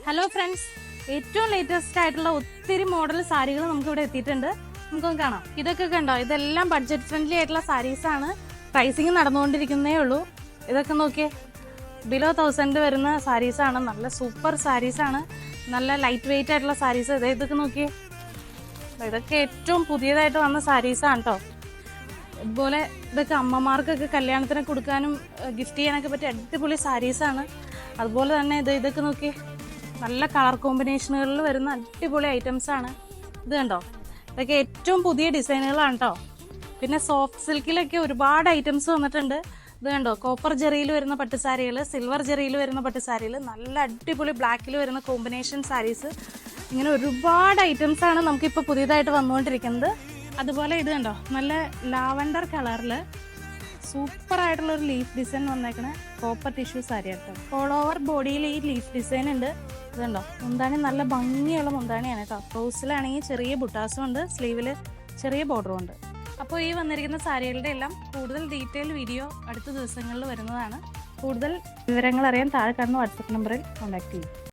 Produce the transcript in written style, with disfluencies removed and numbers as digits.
Hello friends, ഏറ്റവും latest ആയിട്ടുള്ള ഒത്തിരി മോഡൽ സാരികൾ നമുക്ക് ഇവിടെ എത്തിയിട്ടുണ്ട്. നമുക്കൊന്ന് കാണാം. ഇതൊക്കെ കണ്ടോ, ഇതെല്ലാം ബഡ്ജറ്റ് ഫ്രണ്ട്ലി ആയിട്ടുള്ള സാരീസ് ആണ്. പ്രൈസിങ് നടന്നുകൊണ്ടിരിക്കുന്നേ ഉള്ളൂ. ഇതൊക്കെ നോക്കിയേ, ബിലോ 1000 വരുന്ന സാരീസ് ആണ്. നല്ല സൂപ്പർ സാരീസ് ആണ്, നല്ല ലൈറ്റ് വെയിറ്റ് ആയിട്ടുള്ള സാരീസ്. ഇതൊക്കെ നോക്കിയേ, ഇതൊക്കെ ഏറ്റവും പുതിയതായിട്ട് വന്ന സാരീസ് ആണ് കേട്ടോ. ഇതുപോലെ ഇതൊക്കെ അമ്മമാർക്കൊക്കെ കല്യാണത്തിന് കൊടുക്കാനും ഗിഫ്റ്റ് ചെയ്യാനൊക്കെ പറ്റിയ അടിപൊളി സാരീസാണ്. അതുപോലെ തന്നെ ഇതൊക്കെ നോക്കി, നല്ല കളർ കോമ്പിനേഷനുകളിൽ വരുന്ന അടിപൊളി ഐറ്റംസ് ആണ്. ഇത് കണ്ടോ, ഇതൊക്കെ ഏറ്റവും പുതിയ ഡിസൈനുകളാണ് കേട്ടോ. പിന്നെ സോഫ്റ്റ് സിൽക്കിലൊക്കെ ഒരുപാട് ഐറ്റംസ് വന്നിട്ടുണ്ട്. ഇത് കണ്ടോ, കോപ്പർ ജെറിയിൽ വരുന്ന പട്ടുസാരികൾ, സിൽവർ ജെറിയിൽ വരുന്ന പട്ടുസാരികൾ, നല്ല അടിപൊളി ബ്ലാക്കിൽ വരുന്ന കോമ്പിനേഷൻ സാരീസ്, ഇങ്ങനെ ഒരുപാട് ഐറ്റംസ് ആണ് നമുക്കിപ്പോൾ പുതിയതായിട്ട് വന്നുകൊണ്ടിരിക്കുന്നത്. അതുപോലെ ഇത് കണ്ടോ, നല്ല ലാവൻഡർ കളറിൽ സൂപ്പർ ആയിട്ടുള്ള ഒരു ലീഫ് ഡിസൈൻ വന്നേക്കണ കോപ്പർ ടിഷ്യൂ സാരി കേട്ടോ. ഓൾ ഓവർ ബോഡിയിൽ ഈ ലീഫ് ഡിസൈൻ ഉണ്ട്. ഇതുണ്ടോ, മുന്താണി നല്ല ഭംഗിയുള്ള മുന്താണിയാണ് കേട്ടോ. റോസിലാണെങ്കിൽ ചെറിയ ബുട്ടാസും ഉണ്ട്, സ്ലീവിൽ ചെറിയ ബോർഡറും ഉണ്ട്. അപ്പോൾ ഈ വന്നിരിക്കുന്ന സാരികളുടെ എല്ലാം കൂടുതൽ ഡീറ്റെയിൽ വീഡിയോ അടുത്ത ദിവസങ്ങളിൽ വരുന്നതാണ്. കൂടുതൽ വിവരങ്ങൾ അറിയാൻ താഴെ കാണുന്ന വാട്സപ്പ് നമ്പറിൽ കോൺടാക്ട് ചെയ്യും.